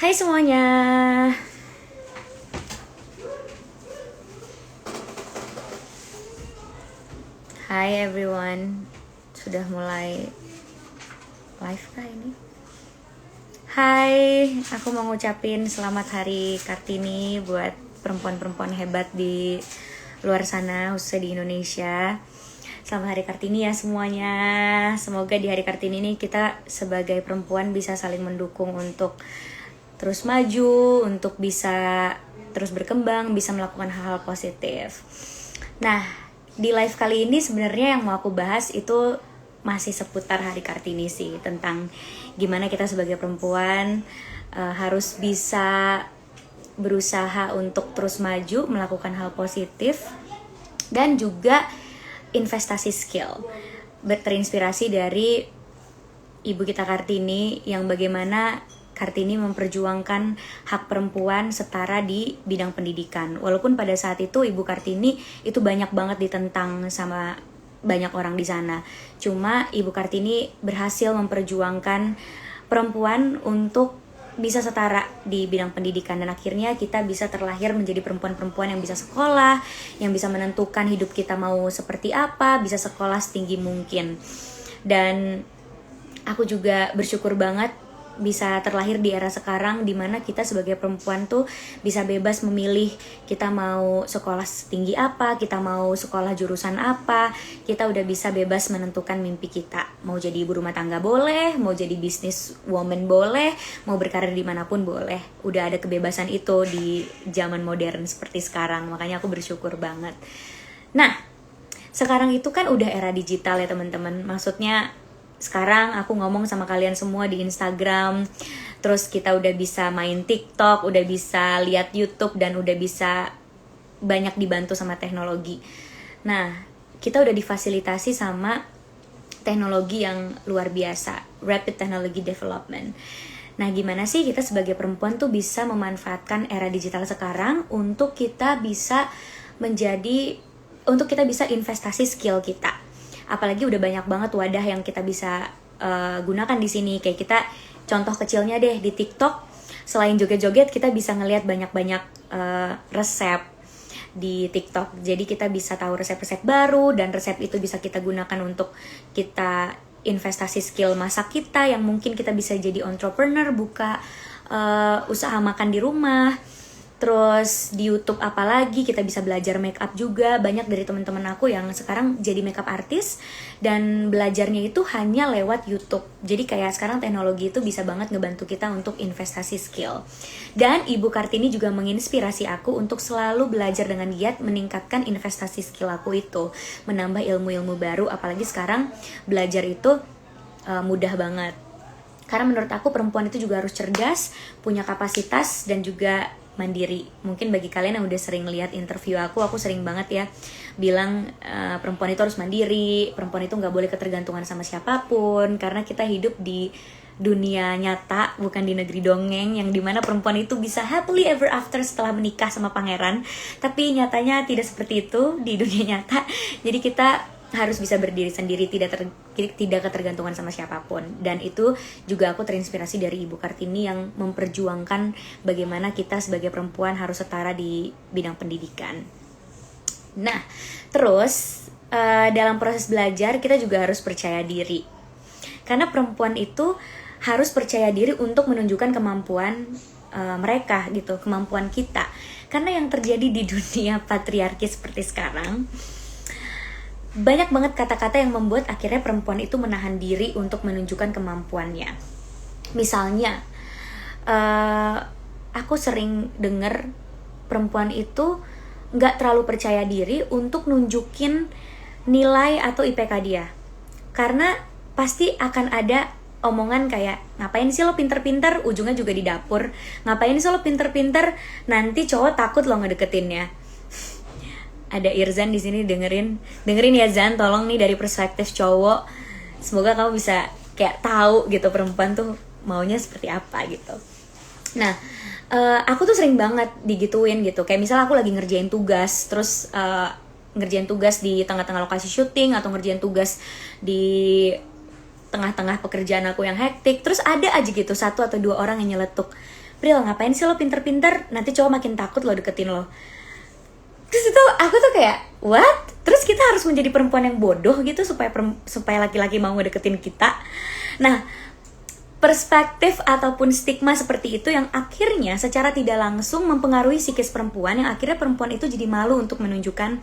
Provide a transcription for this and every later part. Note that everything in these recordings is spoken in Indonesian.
Hai semuanya. Hai everyone. Sudah mulai live kah ini? Hai, aku mau ngucapin selamat Hari Kartini buat perempuan-perempuan hebat di luar sana, khususnya di Indonesia. Selamat Hari Kartini ya semuanya. Semoga di Hari Kartini ini kita sebagai perempuan bisa saling mendukung untuk terus maju, untuk bisa terus berkembang, bisa melakukan hal-hal positif. Nah, di live kali ini sebenarnya yang mau aku bahas itu masih seputar Hari Kartini sih, tentang gimana kita sebagai perempuan harus bisa berusaha untuk terus maju, melakukan hal positif, dan juga investasi skill. Terinspirasi dari Ibu kita Kartini, yang bagaimana Kartini memperjuangkan hak perempuan setara di bidang pendidikan. Walaupun pada saat itu Ibu Kartini itu banyak banget ditentang sama banyak orang di sana. Cuma Ibu Kartini berhasil memperjuangkan perempuan untuk bisa setara di bidang pendidikan, dan akhirnya kita bisa terlahir menjadi perempuan-perempuan yang bisa sekolah, yang bisa menentukan hidup kita mau seperti apa, bisa sekolah setinggi mungkin. Dan aku juga bersyukur banget bisa terlahir di era sekarang dimana kita sebagai perempuan tuh bisa bebas memilih kita mau sekolah setinggi apa, kita mau sekolah jurusan apa. Kita udah bisa bebas menentukan mimpi kita. Mau jadi ibu rumah tangga boleh, mau jadi business woman boleh, mau berkarir dimanapun boleh. Udah ada kebebasan itu di zaman modern seperti sekarang. Makanya aku bersyukur banget. Nah, sekarang itu kan udah era digital ya teman-teman. Maksudnya sekarang aku ngomong sama kalian semua di Instagram, terus kita udah bisa main TikTok, udah bisa lihat YouTube, dan udah bisa banyak dibantu sama teknologi. Nah, kita udah difasilitasi sama teknologi yang luar biasa, rapid technology development. Nah, gimana sih kita sebagai perempuan tuh bisa memanfaatkan era digital sekarang untuk kita bisa investasi skill kita. Apalagi udah banyak banget wadah yang kita bisa gunakan di sini. Kayak kita contoh kecilnya deh di TikTok, selain joget-joget kita bisa ngelihat banyak-banyak resep di TikTok. Jadi kita bisa tahu resep-resep baru, dan resep itu bisa kita gunakan untuk kita investasi skill masak kita, yang mungkin kita bisa jadi entrepreneur, buka usaha makan di rumah. Terus di YouTube apalagi kita bisa belajar make up juga. Banyak dari teman-teman aku yang sekarang jadi make up artist dan belajarnya itu hanya lewat YouTube. Jadi kayak sekarang teknologi itu bisa banget ngebantu kita untuk investasi skill. Dan Ibu Kartini juga menginspirasi aku untuk selalu belajar dengan giat, meningkatkan investasi skill aku itu, menambah ilmu-ilmu baru. Apalagi sekarang belajar itu mudah banget. Karena menurut aku perempuan itu juga harus cerdas, punya kapasitas, dan juga mandiri. Mungkin bagi kalian yang udah sering lihat interview aku sering banget ya bilang perempuan itu harus mandiri, perempuan itu nggak boleh ketergantungan sama siapapun, karena kita hidup di dunia nyata, bukan di negeri dongeng yang dimana perempuan itu bisa happily ever after setelah menikah sama pangeran. Tapi nyatanya tidak seperti itu di dunia nyata. Jadi kita harus bisa berdiri sendiri, tidak ketergantungan sama siapapun. Dan itu juga aku terinspirasi dari Ibu Kartini yang memperjuangkan bagaimana kita sebagai perempuan harus setara di bidang pendidikan. Nah, terus dalam proses belajar kita juga harus percaya diri, karena perempuan itu harus percaya diri untuk menunjukkan kemampuan mereka gitu, kemampuan kita. Karena yang terjadi di dunia patriarki seperti sekarang, banyak banget kata-kata yang membuat akhirnya perempuan itu menahan diri untuk menunjukkan kemampuannya. Misalnya, aku sering dengar perempuan itu gak terlalu percaya diri untuk nunjukin nilai atau IPK dia. Karena pasti akan ada omongan kayak, ngapain sih lo pinter-pinter, ujungnya juga di dapur. Ngapain sih lo pinter-pinter, nanti cowok takut lo ngedeketinnya. Ada Irzan di sini, dengerin ya Zan, tolong nih dari perspektif cowok, semoga kamu bisa kayak tahu gitu perempuan tuh maunya seperti apa gitu. Nah, aku tuh sering banget digituin gitu, kayak misalnya aku lagi ngerjain tugas, terus ngerjain tugas di tengah-tengah lokasi syuting, atau ngerjain tugas di tengah-tengah pekerjaan aku yang hektik, terus ada aja gitu 1 atau 2 orang yang nyeletuk, Pril ngapain sih lo pinter-pinter, nanti cowok makin takut lo deketin lo. Terus itu aku tuh kayak what? Terus kita harus menjadi perempuan yang bodoh gitu supaya laki-laki mau ngedeketin kita. Nah, perspektif ataupun stigma seperti itu yang akhirnya secara tidak langsung mempengaruhi psikis perempuan, yang akhirnya perempuan itu jadi malu untuk menunjukkan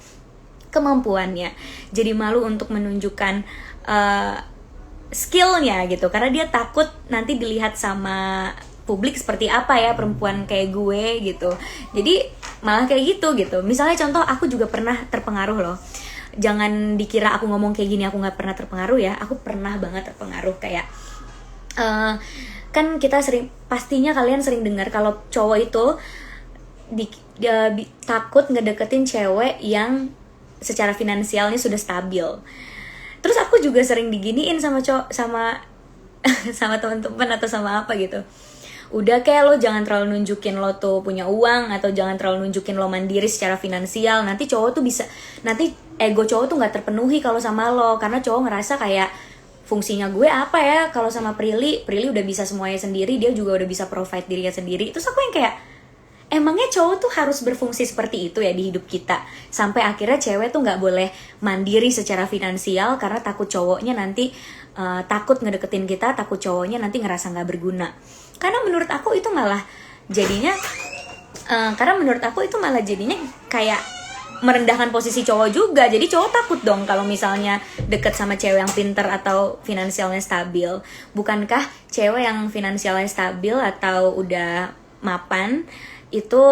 kemampuannya, jadi malu untuk menunjukkan skillnya gitu, karena dia takut nanti dilihat sama publik seperti apa ya perempuan kayak gue gitu. Jadi malah kayak gitu. Misalnya contoh, aku juga pernah terpengaruh loh. Jangan dikira aku ngomong kayak gini aku nggak pernah terpengaruh ya. Aku pernah banget terpengaruh. Kayak kan kita pastinya kalian sering dengar kalau cowok itu takut ngedeketin cewek yang secara finansialnya sudah stabil. Terus aku juga sering diginiin sama sama teman-teman atau sama apa gitu. Udah kayak lo jangan terlalu nunjukin lo tuh punya uang, atau jangan terlalu nunjukin lo mandiri secara finansial. Nanti cowok tuh nanti ego cowok tuh nggak terpenuhi kalau sama lo, karena cowok ngerasa kayak fungsinya gue apa ya kalau sama Prilly udah bisa semuanya sendiri, dia juga udah bisa provide dirinya sendiri. Terus aku yang kayak, emangnya cowok tuh harus berfungsi seperti itu ya di hidup kita? Sampai akhirnya cewek tuh nggak boleh mandiri secara finansial karena takut cowoknya nanti takut ngedeketin kita, takut cowoknya nanti ngerasa nggak berguna. Karena menurut aku itu malah jadinya kayak merendahkan posisi cowok juga. Jadi cowok takut dong kalau misalnya deket sama cewek yang pinter atau finansialnya stabil. Bukankah cewek yang finansialnya stabil atau udah mapan itu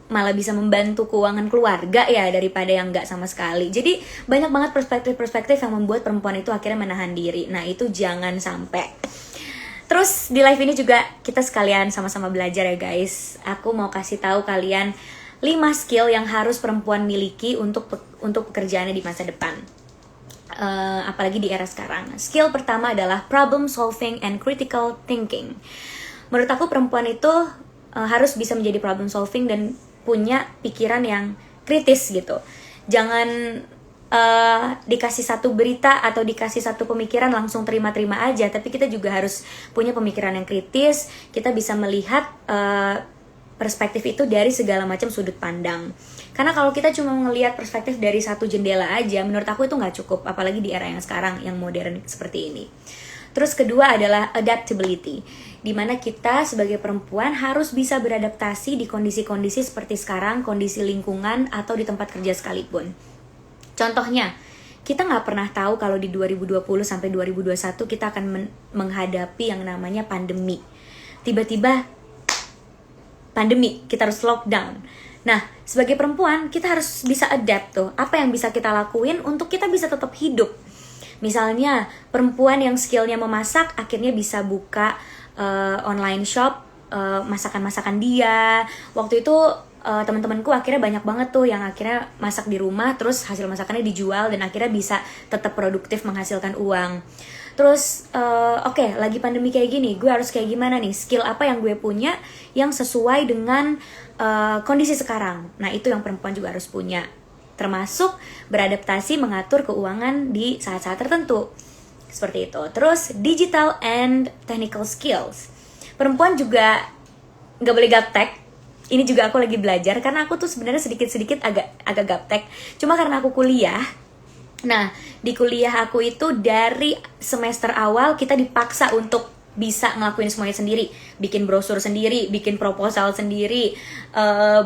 malah bisa membantu keuangan keluarga ya, daripada yang nggak sama sekali. Jadi banyak banget perspektif-perspektif yang membuat perempuan itu akhirnya menahan diri. Nah itu jangan sampai. Terus di live ini juga kita sekalian sama-sama belajar ya guys. Aku mau kasih tahu kalian 5 skill yang harus perempuan miliki untuk pekerjaannya di masa depan. Apalagi di era sekarang. Skill pertama adalah problem solving and critical thinking. Menurut aku perempuan itu harus bisa menjadi problem solving dan punya pikiran yang kritis gitu. Jangan dikasih satu berita atau dikasih satu pemikiran langsung terima-terima aja, tapi kita juga harus punya pemikiran yang kritis. Kita bisa melihat perspektif itu dari segala macam sudut pandang. Karena kalau kita cuma ngelihat perspektif dari satu jendela aja, menurut aku itu nggak cukup, apalagi di era yang sekarang yang modern seperti ini. Terus kedua adalah adaptability, dimana kita sebagai perempuan harus bisa beradaptasi di kondisi-kondisi seperti sekarang, kondisi lingkungan atau di tempat kerja sekalipun. Contohnya, kita nggak pernah tahu kalau di 2020 sampai 2021 kita akan menghadapi yang namanya pandemi. Tiba-tiba pandemi, kita harus lockdown. Nah, sebagai perempuan kita harus bisa adapt tuh. Apa yang bisa kita lakuin untuk kita bisa tetap hidup? Misalnya, perempuan yang skillnya memasak akhirnya bisa buka online shop masakan-masakan dia. Waktu itu teman-temanku akhirnya banyak banget tuh yang akhirnya masak di rumah, terus hasil masakannya dijual dan akhirnya bisa tetap produktif menghasilkan uang. Terus oke, lagi pandemi kayak gini, gue harus kayak gimana nih? Skill apa yang gue punya yang sesuai dengan kondisi sekarang? Nah itu yang perempuan juga harus punya, termasuk beradaptasi mengatur keuangan di saat-saat tertentu seperti itu. Terus digital and technical skills, perempuan juga nggak boleh gaptek. Ini juga aku lagi belajar, karena aku tuh sebenarnya sedikit-sedikit agak gaptek. Cuma karena aku kuliah. Nah, di kuliah aku itu dari semester awal kita dipaksa untuk bisa ngelakuin semuanya sendiri. Bikin brosur sendiri, bikin proposal sendiri,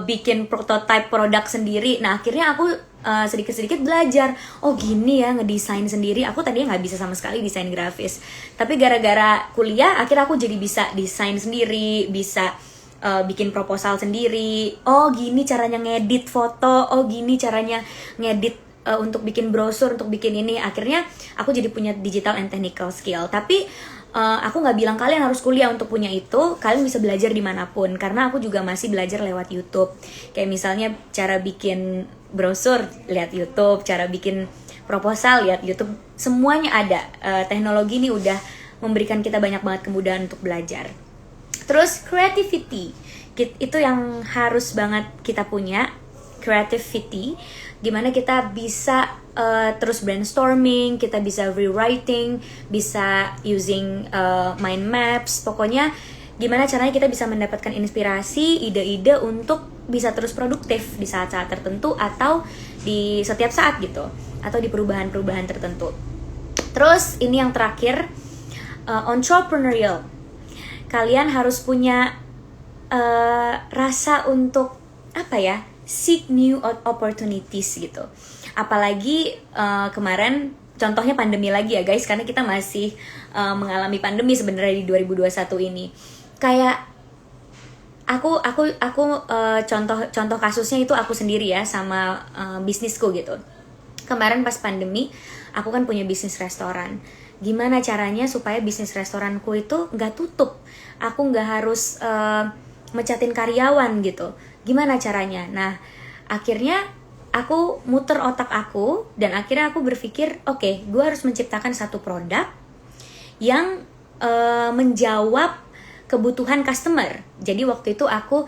bikin prototype produk sendiri. Nah, akhirnya aku sedikit-sedikit belajar. Oh gini ya ngedesain sendiri. Aku tadinya nggak bisa sama sekali desain grafis. Tapi gara-gara kuliah, akhirnya aku jadi bisa desain sendiri, bisa bikin proposal sendiri. Oh gini caranya ngedit foto. Oh gini caranya ngedit untuk bikin brosur, untuk bikin ini. Akhirnya aku jadi punya digital and technical skill. Tapi aku nggak bilang kalian harus kuliah untuk punya itu. Kalian bisa belajar dimanapun, karena aku juga masih belajar lewat YouTube. Kayak misalnya cara bikin brosur, lihat YouTube. Cara bikin proposal, lihat YouTube. Semuanya ada. Teknologi ini udah memberikan kita banyak banget kemudahan untuk belajar. Terus creativity, itu yang harus banget kita punya, creativity, dimana kita bisa terus brainstorming, kita bisa rewriting, bisa using mind maps. Pokoknya gimana caranya kita bisa mendapatkan inspirasi, ide-ide untuk bisa terus produktif di saat-saat tertentu atau di setiap saat gitu, atau di perubahan-perubahan tertentu. Terus ini yang terakhir, entrepreneurial. Kalian harus punya rasa untuk apa ya, seek new opportunities gitu. Apalagi kemarin contohnya pandemi lagi ya guys, karena kita masih mengalami pandemi sebenarnya di 2021 ini. Kayak aku contoh kasusnya itu aku sendiri ya, sama bisnisku gitu. Kemarin pas pandemi aku kan punya bisnis restoran. Gimana caranya supaya bisnis restoranku itu nggak tutup, aku nggak harus mecatin karyawan gitu. Gimana caranya? Nah, akhirnya aku muter otak aku dan akhirnya aku berpikir, oke, gue harus menciptakan satu produk yang menjawab kebutuhan customer. Jadi waktu itu aku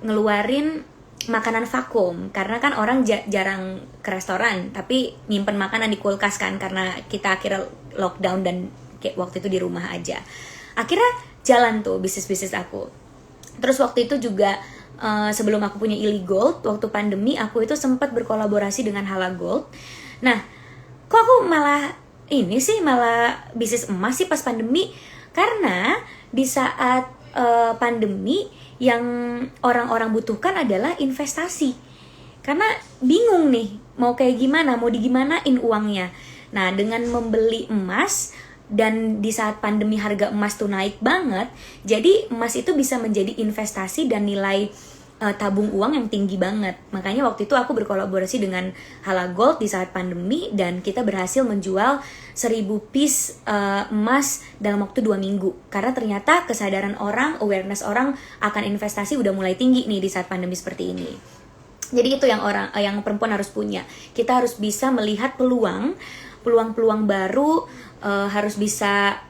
ngeluarin makanan vakum, karena kan orang jarang ke restoran tapi nyimpen makanan di kulkas kan, karena kita akhirnya lockdown dan kayak waktu itu di rumah aja. Akhirnya jalan tuh bisnis aku. Terus waktu itu juga sebelum aku punya Illy Gold, waktu pandemi aku itu sempat berkolaborasi dengan Hala Gold. Nah, kok aku malah bisnis emas sih pas pandemi? Karena di saat pandemi yang orang-orang butuhkan adalah investasi. Karena bingung nih mau kayak gimana, mau digimanain uangnya. Nah, dengan membeli emas, dan di saat pandemi harga emas tuh naik banget, jadi emas itu bisa menjadi investasi dan nilai tabung uang yang tinggi banget. Makanya waktu itu aku berkolaborasi dengan Hala Gold di saat pandemi, dan kita berhasil menjual 1000 piece emas dalam waktu 2 minggu. Karena ternyata kesadaran orang, awareness orang akan investasi udah mulai tinggi nih di saat pandemi seperti ini. Jadi itu yang perempuan harus punya. Kita harus bisa melihat peluang baru, harus bisa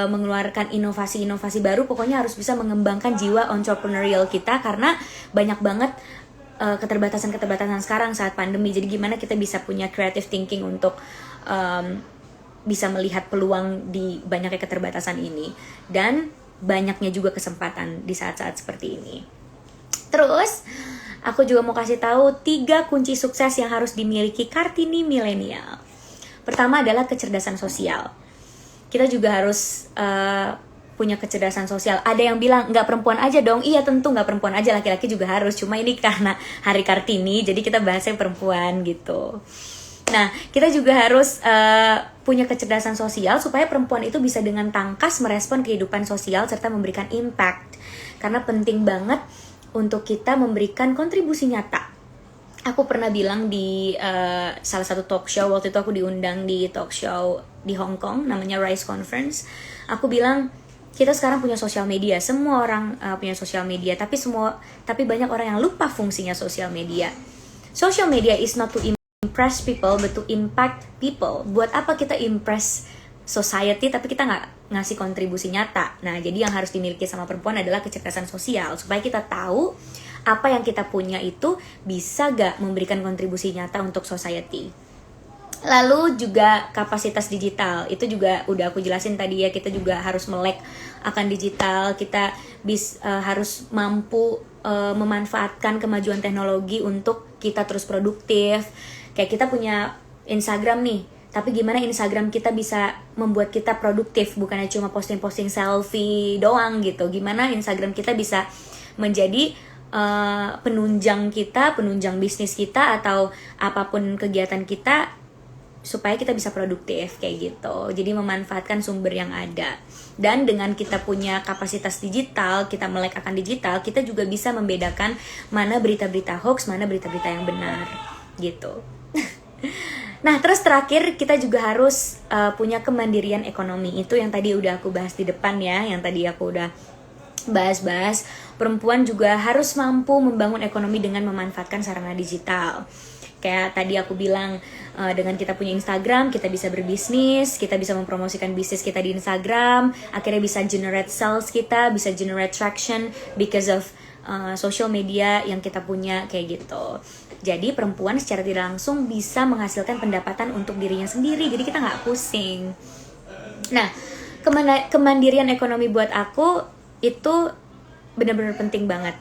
mengeluarkan inovasi-inovasi baru. Pokoknya harus bisa mengembangkan jiwa entrepreneurial kita, karena banyak banget keterbatasan sekarang saat pandemi. Jadi gimana kita bisa punya creative thinking untuk bisa melihat peluang di banyaknya keterbatasan ini, dan banyaknya juga kesempatan di saat-saat seperti ini. Terus aku juga mau kasih tahu 3 kunci sukses yang harus dimiliki Kartini milenial. Pertama adalah kecerdasan sosial. Kita juga harus punya kecerdasan sosial. Ada yang bilang, nggak perempuan aja dong. Iya tentu nggak perempuan aja, laki-laki juga harus. Cuma ini karena Hari Kartini, jadi kita bahasnya perempuan gitu. Nah, kita juga harus punya kecerdasan sosial supaya perempuan itu bisa dengan tangkas merespon kehidupan sosial serta memberikan impact. Karena penting banget untuk kita memberikan kontribusi nyata. Aku pernah bilang di salah satu talk show, waktu itu aku diundang di talk show di Hong Kong, namanya Rise Conference. Aku bilang, kita sekarang punya sosial media, semua orang punya sosial media, tapi banyak orang yang lupa fungsinya sosial media. Social media is not to impress people, but to impact people. Buat apa kita impress society tapi kita nggak ngasih kontribusi nyata? Nah, jadi yang harus dimiliki sama perempuan adalah kecerdasan sosial, supaya kita tahu apa yang kita punya itu bisa gak memberikan kontribusi nyata untuk society. Lalu juga kapasitas digital, itu juga udah aku jelasin tadi ya, kita juga harus melek akan digital, kita harus mampu memanfaatkan kemajuan teknologi untuk kita terus produktif. Kayak kita punya Instagram nih, tapi gimana Instagram kita bisa membuat kita produktif, bukannya cuma posting-posting selfie doang gitu. Gimana Instagram kita bisa menjadi penunjang bisnis kita atau apapun kegiatan kita, supaya kita bisa produktif kayak gitu. Jadi memanfaatkan sumber yang ada. Dan dengan kita punya kapasitas digital, kita melek akan digital, kita juga bisa membedakan mana berita-berita hoax, mana berita-berita yang benar gitu. Nah, terus terakhir kita juga harus punya kemandirian ekonomi. Itu yang tadi udah aku bahas di depan ya, yang tadi aku udah bahas. Perempuan juga harus mampu membangun ekonomi dengan memanfaatkan sarana digital. Kayak tadi aku bilang, dengan kita punya Instagram, kita bisa berbisnis, kita bisa mempromosikan bisnis kita di Instagram, akhirnya bisa generate sales kita, bisa generate traction because of social media yang kita punya kayak gitu. Jadi perempuan secara tidak langsung bisa menghasilkan pendapatan untuk dirinya sendiri, jadi kita nggak pusing. Nah, kemandirian ekonomi buat aku itu benar-benar penting banget.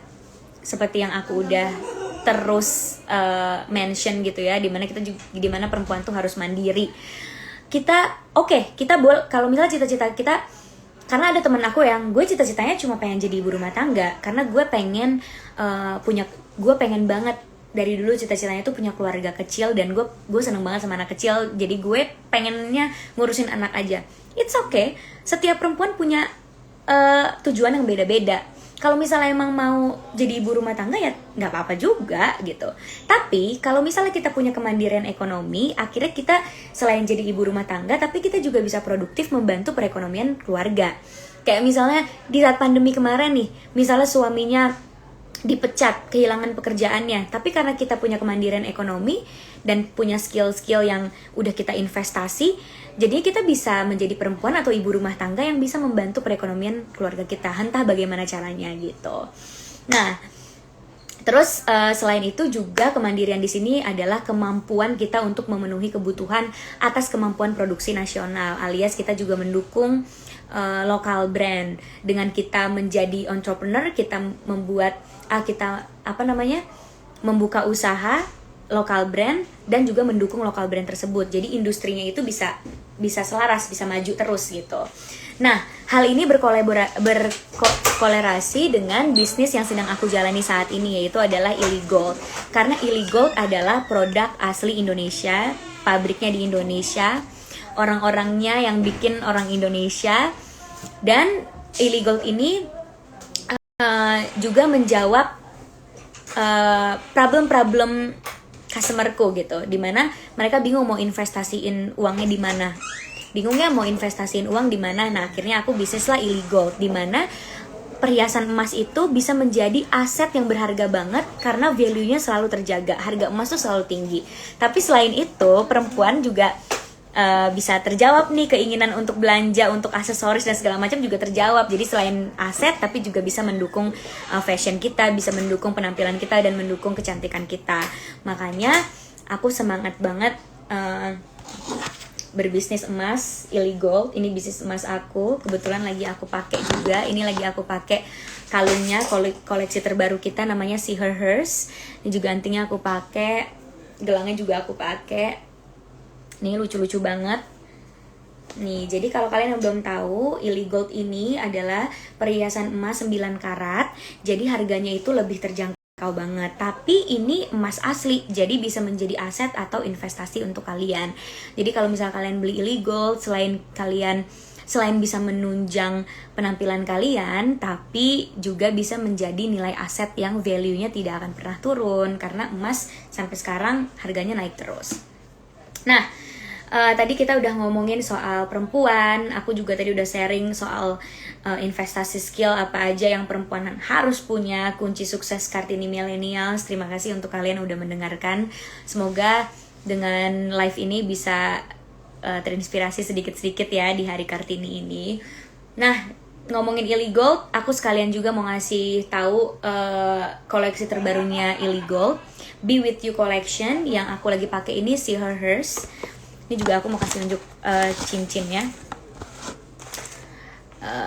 Seperti yang aku udah terus mention gitu ya, dimana perempuan tuh harus mandiri. Kita kalau misalnya cita-cita kita, karena ada temen aku yang gue cita-citanya cuma pengen jadi ibu rumah tangga, karena gue pengen gue pengen banget dari dulu cita-citanya tuh punya keluarga kecil, dan gue seneng banget sama anak kecil, jadi gue pengennya ngurusin anak aja. It's okay, setiap perempuan punya tujuan yang beda-beda. Kalau misalnya emang mau jadi ibu rumah tangga ya nggak apa-apa juga gitu. Tapi kalau misalnya kita punya kemandirian ekonomi, akhirnya kita selain jadi ibu rumah tangga, tapi kita juga bisa produktif membantu perekonomian keluarga. Kayak misalnya di saat pandemi kemarin nih, misalnya suaminya dipecat, kehilangan pekerjaannya, tapi karena kita punya kemandirian ekonomi dan punya skill-skill yang udah kita investasi, jadi kita bisa menjadi perempuan atau ibu rumah tangga yang bisa membantu perekonomian keluarga kita, entah bagaimana caranya gitu. Nah, terus selain itu juga kemandirian di sini adalah kemampuan kita untuk memenuhi kebutuhan atas kemampuan produksi nasional, alias kita juga mendukung lokal brand. Dengan kita menjadi entrepreneur, kita membuka usaha lokal brand dan juga mendukung lokal brand tersebut. Jadi industrinya itu bisa selaras, bisa maju terus gitu. Nah, hal ini berkolerasi dengan bisnis yang sedang aku jalani saat ini, yaitu adalah Illy Gold. Karena Illy Gold adalah produk asli Indonesia, pabriknya di Indonesia, orang-orangnya yang bikin orang Indonesia, dan Illy Gold ini juga menjawab problem-problem customerku gitu, dimana mereka bingung mau investasiin uangnya di mana, mau investasiin uang di mana. Nah, akhirnya aku bisnislah Illy Gold, dimana perhiasan emas itu bisa menjadi aset yang berharga banget karena value-nya selalu terjaga, harga emas tuh selalu tinggi. Tapi selain itu, perempuan juga bisa terjawab nih, keinginan untuk belanja untuk aksesoris dan segala macam juga terjawab. Jadi selain aset, tapi juga bisa mendukung fashion kita, bisa mendukung penampilan kita, dan mendukung kecantikan kita. Makanya aku semangat banget berbisnis emas. Illy Gold ini bisnis emas aku, kebetulan lagi aku pakai juga. Ini lagi aku pakai kalungnya, koleksi terbaru kita, namanya See Her Hers. Ini juga antingnya aku pakai, gelangnya juga aku pakai. Nih lucu-lucu banget. Nih, jadi kalau kalian yang belum tahu, Illy Gold ini adalah perhiasan emas 9 karat. Jadi harganya itu lebih terjangkau banget. Tapi ini emas asli, jadi bisa menjadi aset atau investasi untuk kalian. Jadi kalau misalnya kalian beli Illy Gold, selain bisa menunjang penampilan kalian, tapi juga bisa menjadi nilai aset yang value-nya tidak akan pernah turun, karena emas sampai sekarang harganya naik terus. Nah, tadi kita udah ngomongin soal perempuan, aku juga tadi udah sharing soal investasi skill apa aja yang perempuan harus punya, kunci sukses Kartini Millennials. Terima kasih untuk kalian yang udah mendengarkan. Semoga dengan live ini bisa terinspirasi sedikit-sedikit ya di hari Kartini ini. Nah, ngomongin Illy Gold, aku sekalian juga mau ngasih tahu koleksi terbarunya Illy Gold, Be With You Collection, yang aku lagi pakai ini See Her Hers. Ini juga aku mau kasih unjuk cincinnya.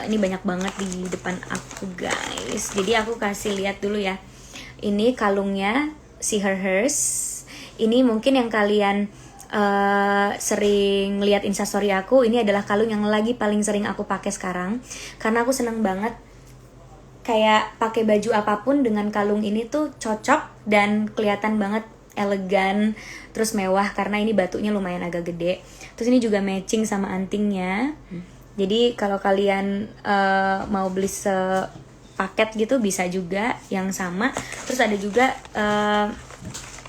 Ini banyak banget di depan aku guys. Jadi aku kasih lihat dulu ya. Ini kalungnya See Her Hers. Ini mungkin yang kalian sering lihat instastory aku. Ini adalah kalung yang lagi paling sering aku pakai sekarang. Karena aku seneng banget. Kayak pakai baju apapun dengan kalung ini tuh cocok dan kelihatan banget elegan, terus mewah karena ini batunya lumayan agak gede. Terus ini juga matching sama antingnya. Jadi kalau kalian mau beli sepaket gitu bisa juga yang sama. Terus ada juga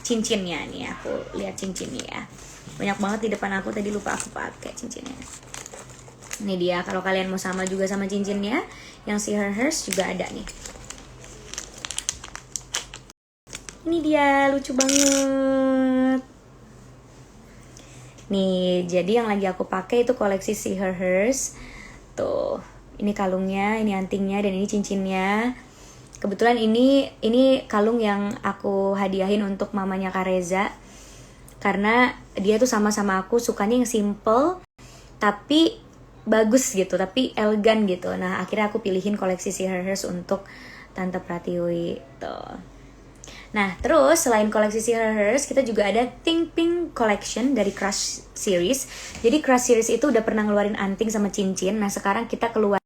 cincinnya nih, aku lihat cincinnya ya. Banyak banget di depan aku, tadi lupa aku pakai cincinnya. Ini dia, kalau kalian mau sama juga sama cincinnya, yang See Her Hers juga ada nih. Ini dia, lucu banget. Nih, jadi yang lagi aku pakai itu koleksi See Her Hers. Tuh, ini kalungnya, ini antingnya, dan ini cincinnya. Kebetulan ini kalung yang aku hadiahin untuk mamanya Kak Reza. Karena dia tuh sama-sama aku sukanya yang simple, tapi bagus gitu tapi elegan gitu. Nah akhirnya aku pilihin koleksi si Hers untuk Tante Pratiwi tuh. Nah terus selain koleksi si Hers, kita juga ada Think Pink Collection dari Crush Series. Jadi Crush Series itu udah pernah ngeluarin anting sama cincin. Nah sekarang kita keluar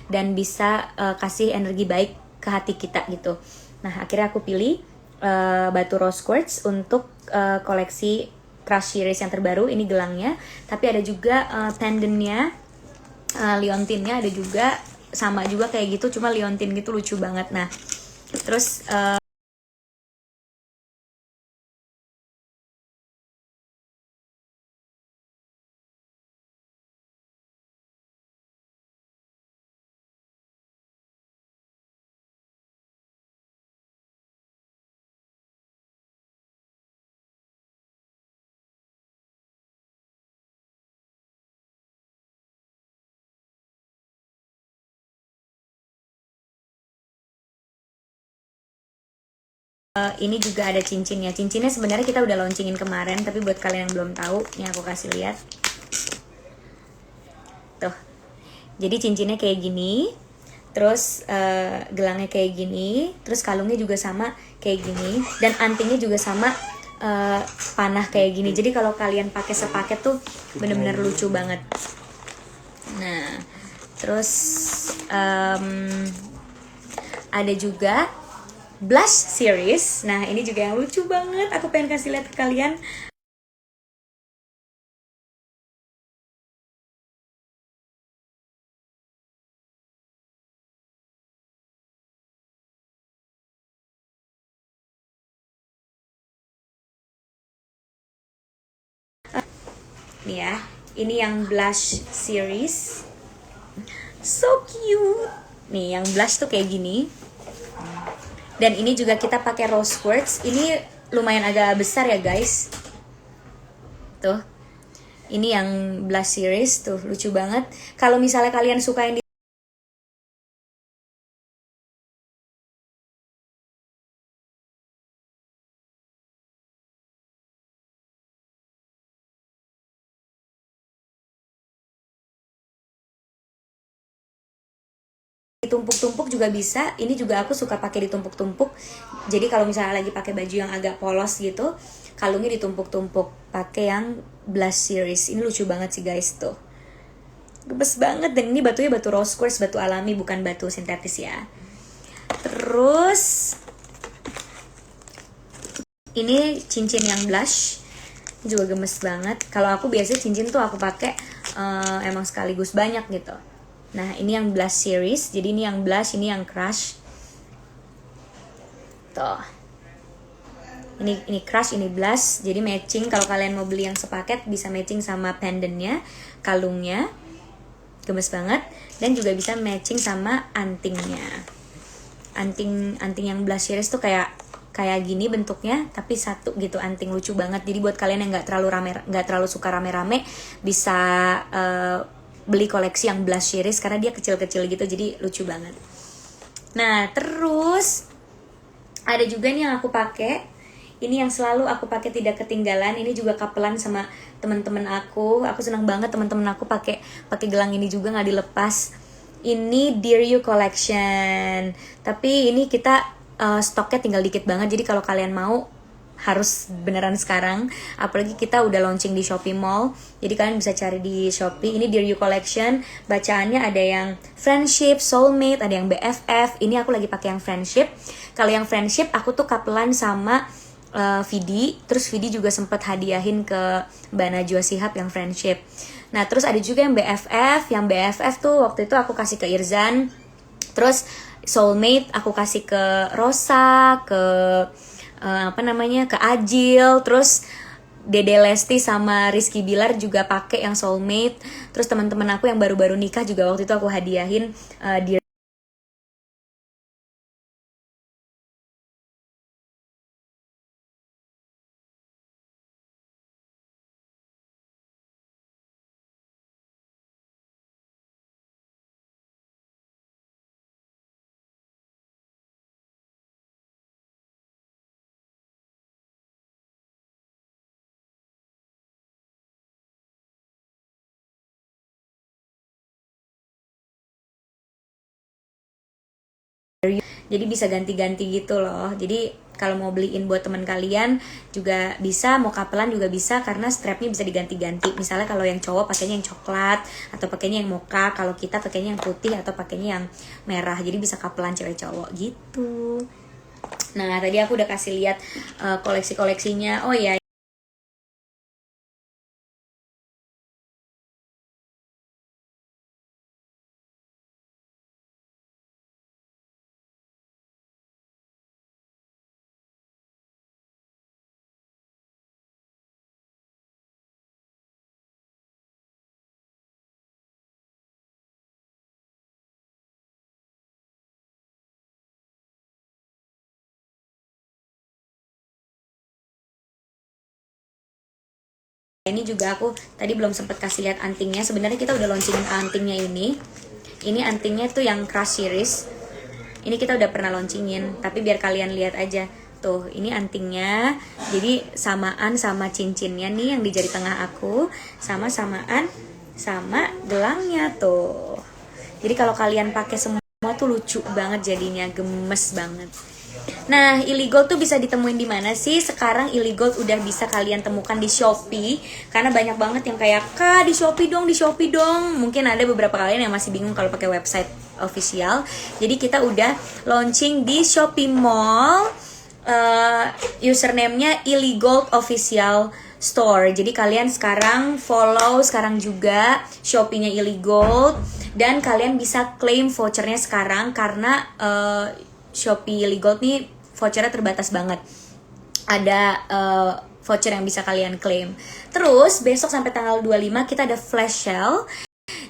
dan bisa kasih energi baik ke hati kita gitu. Nah akhirnya aku pilih batu rose quartz untuk koleksi Crush Series yang terbaru. Ini gelangnya, tapi ada juga pendantnya, liontinnya ada juga, sama juga kayak gitu, cuma liontin gitu, lucu banget. Nah terus ini juga ada cincinnya. Cincinnya sebenarnya kita udah launchingin kemarin, tapi buat kalian yang belum tahu, ini aku kasih lihat. Tuh. Jadi cincinnya kayak gini. Terus gelangnya kayak gini, terus kalungnya juga sama kayak gini, dan antingnya juga sama panah kayak gini. Jadi kalau kalian pakai sepaket tuh bener-bener lucu banget. Nah, terus ada juga blush series. Nah ini juga yang lucu banget, aku pengen kasih lihat ke kalian. Nih ya, ini yang blush series, so cute. Nih yang blush tuh kayak gini. Dan ini juga kita pakai rose quartz. Ini lumayan agak besar ya guys. Tuh. Ini yang blush series tuh, lucu banget. Kalau misalnya kalian suka yang ditumpuk-tumpuk juga bisa. Ini juga aku suka pakai ditumpuk-tumpuk. Jadi kalau misalnya lagi pakai baju yang agak polos gitu, kalungnya ditumpuk-tumpuk pakai yang blush series. Ini lucu banget sih guys tuh. Gemes banget, dan ini batunya batu rose quartz, batu alami, bukan batu sintetis ya. Terus ini cincin yang blush, ini juga gemes banget. Kalau aku biasanya cincin tuh aku pakai emang sekaligus banyak gitu. Nah ini yang blush series, jadi ini yang blush, ini yang crush. Tuh. Ini crush, ini blush, jadi matching. Kalau kalian mau beli yang sepaket bisa matching sama pendantnya, kalungnya, gemes banget. Dan juga bisa matching sama antingnya. Anting yang blush series tuh kayak gini bentuknya, tapi satu gitu, anting, lucu banget. Jadi buat kalian yang nggak terlalu suka rame-rame, bisa beli koleksi yang blush series karena dia kecil-kecil gitu, jadi lucu banget. Nah terus ada juga nih yang aku pakai. Ini yang selalu aku pakai, tidak ketinggalan. Ini juga kapelan sama teman-teman aku. Aku senang banget teman-teman aku pakai gelang ini juga, nggak dilepas. Ini Dear You Collection. Tapi ini kita stoknya tinggal dikit banget. Jadi kalau kalian mau harus beneran sekarang. Apalagi kita udah launching di Shopee Mall. Jadi kalian bisa cari di Shopee. Ini Dear You Collection. Bacaannya ada yang Friendship, Soulmate, ada yang BFF. Ini aku lagi pakai yang Friendship. Kalau yang Friendship aku tuh kapelan sama Vidi, terus Vidi juga sempat hadiahin ke Mbak Najwa Shihab yang Friendship. Nah terus ada juga yang BFF tuh waktu itu aku kasih ke Irzan. Terus Soulmate aku kasih ke Rosa, ke ke Ajil. Terus Dede Lesti sama Rizky Bilar juga pakai yang Soulmate. Terus teman-teman aku yang baru-baru nikah juga waktu itu aku hadiahin di jadi bisa ganti-ganti gitu loh. Jadi kalau mau beliin buat teman kalian juga bisa, mau kapelan juga bisa karena strapnya bisa diganti-ganti. Misalnya kalau yang cowok pakainya yang coklat atau pakainya yang mocha, kalau kita pakainya yang putih atau pakainya yang merah. Jadi bisa kapelan cewek cowok gitu. Nah, tadi aku udah kasih lihat koleksi-koleksinya. Oh ya, ini juga aku tadi belum sempet kasih lihat antingnya. Sebenarnya kita udah launchingin antingnya ini. Ini antingnya tuh yang Crush Series. Ini kita udah pernah launchingin, tapi biar kalian lihat aja. Tuh, ini antingnya. Jadi samaan sama cincinnya nih yang di jari tengah aku, sama-samaan sama gelangnya tuh. Jadi kalau kalian pakai semua tuh lucu banget jadinya, gemes banget. Nah, illegal tuh bisa ditemuin di mana sih? Sekarang illegal udah bisa kalian temukan di Shopee. Karena banyak banget yang kayak, "Kak, di Shopee dong, di Shopee dong." Mungkin ada beberapa kalian yang masih bingung kalau pakai website official. Jadi kita udah launching di Shopee Mall. Username-nya Illegal Official Store. Jadi kalian sekarang follow sekarang juga Shopee-nya Illegal dan kalian bisa claim vouchernya sekarang karena Shopee Illegal nih vouchernya terbatas banget. Ada voucher yang bisa kalian claim. Terus besok sampai tanggal 25 kita ada flash sale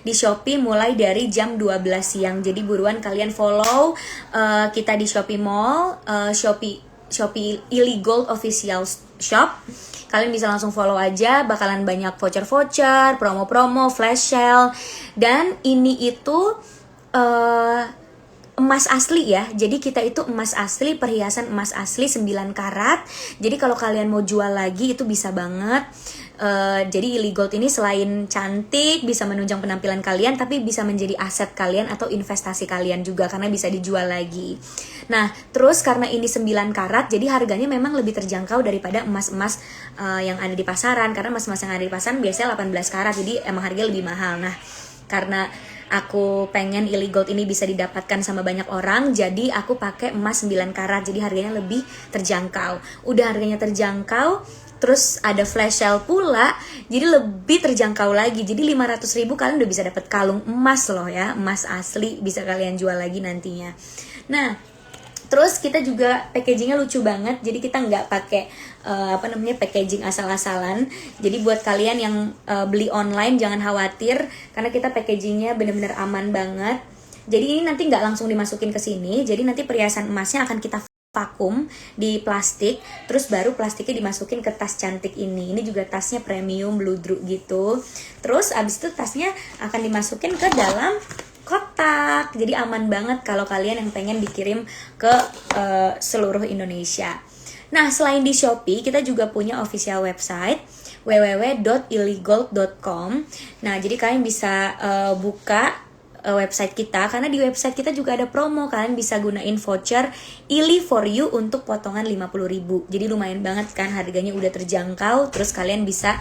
di Shopee mulai dari jam 12 siang. Jadi buruan kalian follow kita di Shopee Mall, Shopee Illegal Official Shop. Kalian bisa langsung follow aja, bakalan banyak voucher-voucher, promo-promo, flash sale. Dan ini itu emas asli ya. Jadi kita itu emas asli, perhiasan emas asli 9 karat. Jadi kalau kalian mau jual lagi itu bisa banget. Jadi Illegal ini selain cantik, bisa menunjang penampilan kalian, tapi bisa menjadi aset kalian atau investasi kalian juga karena bisa dijual lagi. Nah, terus karena ini 9 karat, jadi harganya memang lebih terjangkau daripada emas-emas yang ada di pasaran. Karena emas-emas yang ada di pasaran biasanya 18 karat, jadi emang harganya lebih mahal. Nah, karena aku pengen Illegal ini bisa didapatkan sama banyak orang, jadi aku pakai emas 9 karat, jadi harganya lebih terjangkau. Udah harganya terjangkau, terus ada flash sale pula, jadi lebih terjangkau lagi. Jadi 500.000 kalian udah bisa dapat kalung emas loh ya, emas asli bisa kalian jual lagi nantinya. Nah, terus kita juga packagingnya lucu banget, jadi kita nggak pakai packaging asal-asalan. Jadi buat kalian yang beli online jangan khawatir, karena kita packagingnya bener-bener aman banget. Jadi ini nanti nggak langsung dimasukin ke sini, jadi nanti perhiasan emasnya akan kita vakum di plastik, terus baru plastiknya dimasukin ke tas cantik ini. Ini juga tasnya premium bludru gitu. Terus abis itu tasnya akan dimasukin ke dalam kotak. Jadi aman banget kalau kalian yang pengen dikirim ke seluruh Indonesia. Nah, selain di Shopee, kita juga punya official website www.illegal.com. Nah, jadi kalian bisa buka website kita, karena di website kita juga ada promo. Kalian bisa gunain voucher Illy for you untuk potongan 50.000. Jadi lumayan banget kan, harganya udah terjangkau. Terus kalian bisa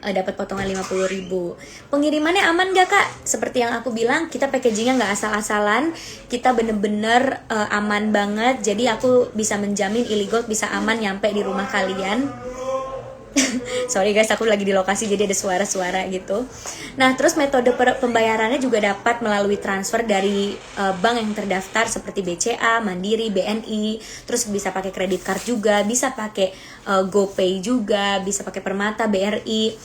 dapat potongan 50.000. Pengirimannya aman gak kak? Seperti yang aku bilang, kita packagingnya gak asal-asalan, kita bener-bener aman banget. Jadi aku bisa menjamin Illegal bisa aman nyampe di rumah kalian. Sorry guys, aku lagi di lokasi jadi ada suara-suara gitu. Nah, terus metode pembayarannya juga dapat melalui transfer dari bank yang terdaftar seperti BCA, Mandiri, BNI. Terus bisa pakai kredit card juga, bisa pakai GoPay juga, bisa pakai Permata, BRI,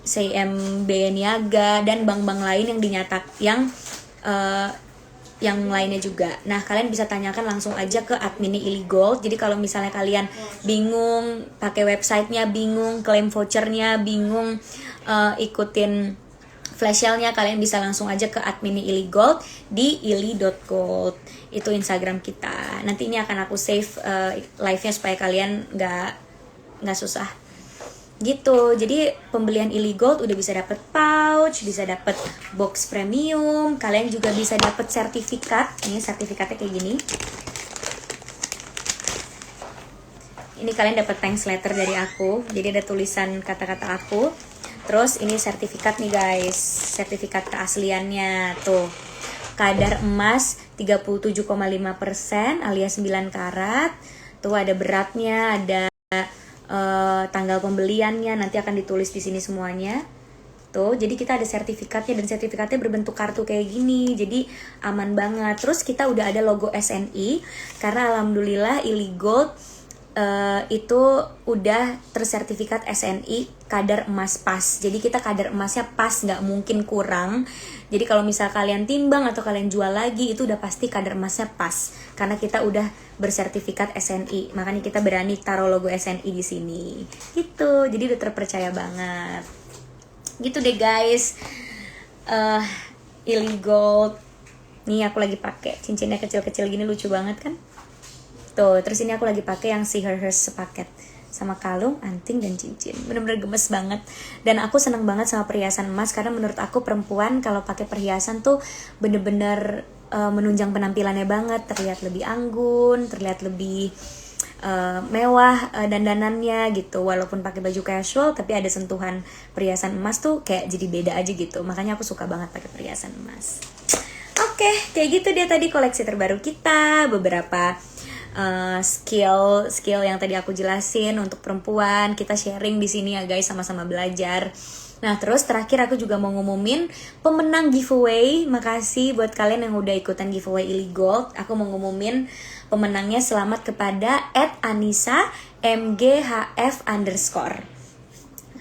CIMB Niaga, dan bank-bank lain yang lainnya juga. Nah, kalian bisa tanyakan langsung aja ke adminnya Iligold. Jadi kalau misalnya kalian bingung pakai websitenya, bingung klaim vouchernya, bingung ikutin flash sale-nya, kalian bisa langsung aja ke adminnya Iligold di ili.gold. Itu Instagram kita. Nanti ini akan aku save live-nya supaya kalian nggak susah gitu. Jadi pembelian Iligold udah bisa dapet pouch, bisa dapet box premium, kalian juga bisa dapet sertifikat. Ini sertifikatnya kayak gini. Ini kalian dapet thanks letter dari aku, jadi ada tulisan kata-kata aku. Terus ini sertifikat nih guys, sertifikat keasliannya tuh. Kadar emas 37,5% alias 9 karat. Tuh ada beratnya, ada tanggal pembeliannya, nanti akan ditulis di sini semuanya. Tuh, jadi kita ada sertifikatnya, dan sertifikatnya berbentuk kartu kayak gini, jadi aman banget. Terus kita udah ada logo SNI karena alhamdulillah Iligold itu udah tersertifikat SNI kadar emas pas. Jadi kita kadar emasnya pas, nggak mungkin kurang. Jadi kalau misal kalian timbang atau kalian jual lagi, itu udah pasti kadar emasnya pas karena kita udah bersertifikat SNI. Makanya kita berani taruh logo SNI di sini. Gitu. Jadi udah terpercaya banget. Gitu deh guys. Iligold. Nih aku lagi pakai cincinnya kecil-kecil gini, lucu banget kan? Tuh, terus ini aku lagi pakai yang si Hers sepaket sama kalung, anting, dan cincin. Bener-bener gemes banget. Dan aku seneng banget sama perhiasan emas karena menurut aku perempuan kalau pakai perhiasan tuh bener-bener menunjang penampilannya banget, terlihat lebih anggun, terlihat lebih mewah dandanannya gitu. Walaupun pakai baju casual tapi ada sentuhan perhiasan emas tuh kayak jadi beda aja gitu. Makanya aku suka banget pakai perhiasan emas. Oke, kayak gitu dia tadi koleksi terbaru kita, beberapa skill yang tadi aku jelasin untuk perempuan. Kita sharing di sini ya guys, sama-sama belajar. Nah, terus terakhir aku juga mau ngumumin pemenang giveaway. Makasih buat kalian yang udah ikutan giveaway Iligold. Aku mau ngumumin pemenangnya. Selamat kepada @anissa_mghf_.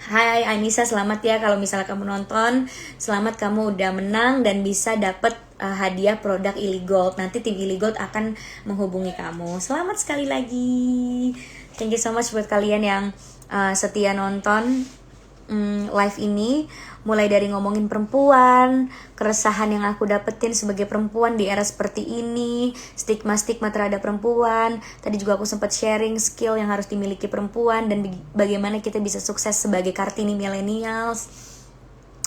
Hai Anissa, selamat ya kalau misalnya kamu nonton. Selamat, kamu udah menang dan bisa dapet hadiah produk Iligold. Nanti tim Iligold akan menghubungi kamu. Selamat sekali lagi. Thank you so much buat kalian yang setia nonton live ini. Mulai dari ngomongin perempuan, keresahan yang aku dapetin sebagai perempuan di era seperti ini, stigma-stigma terhadap perempuan. Tadi juga aku sempat sharing skill yang harus dimiliki perempuan dan bagaimana kita bisa sukses sebagai Kartini millennials.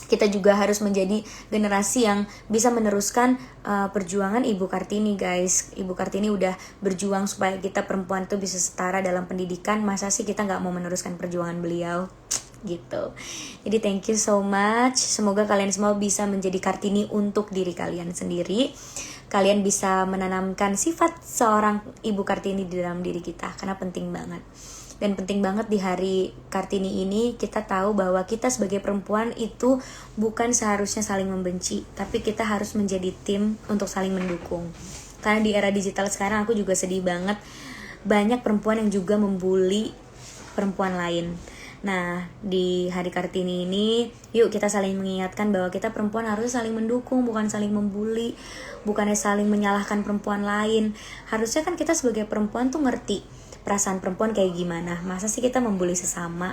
Kita juga harus menjadi generasi yang bisa meneruskan perjuangan Ibu Kartini guys. Ibu Kartini udah berjuang supaya kita perempuan tuh bisa setara dalam pendidikan. Masa sih kita gak mau meneruskan perjuangan beliau? Gitu. Jadi thank you so much. Semoga kalian semua bisa menjadi Kartini untuk diri kalian sendiri. Kalian bisa menanamkan sifat seorang Ibu Kartini di dalam diri kita, karena penting banget. Dan penting banget di hari Kartini ini kita tahu bahwa kita sebagai perempuan itu bukan seharusnya saling membenci, tapi kita harus menjadi tim untuk saling mendukung. Karena di era digital sekarang aku juga sedih banget, banyak perempuan yang juga membuli perempuan lain. Nah, di hari Kartini ini, yuk kita saling mengingatkan bahwa kita perempuan harus saling mendukung, bukan saling membuli, bukannya saling menyalahkan perempuan lain. Harusnya kan kita sebagai perempuan tuh ngerti perasaan perempuan kayak gimana. Masa sih kita membuli sesama?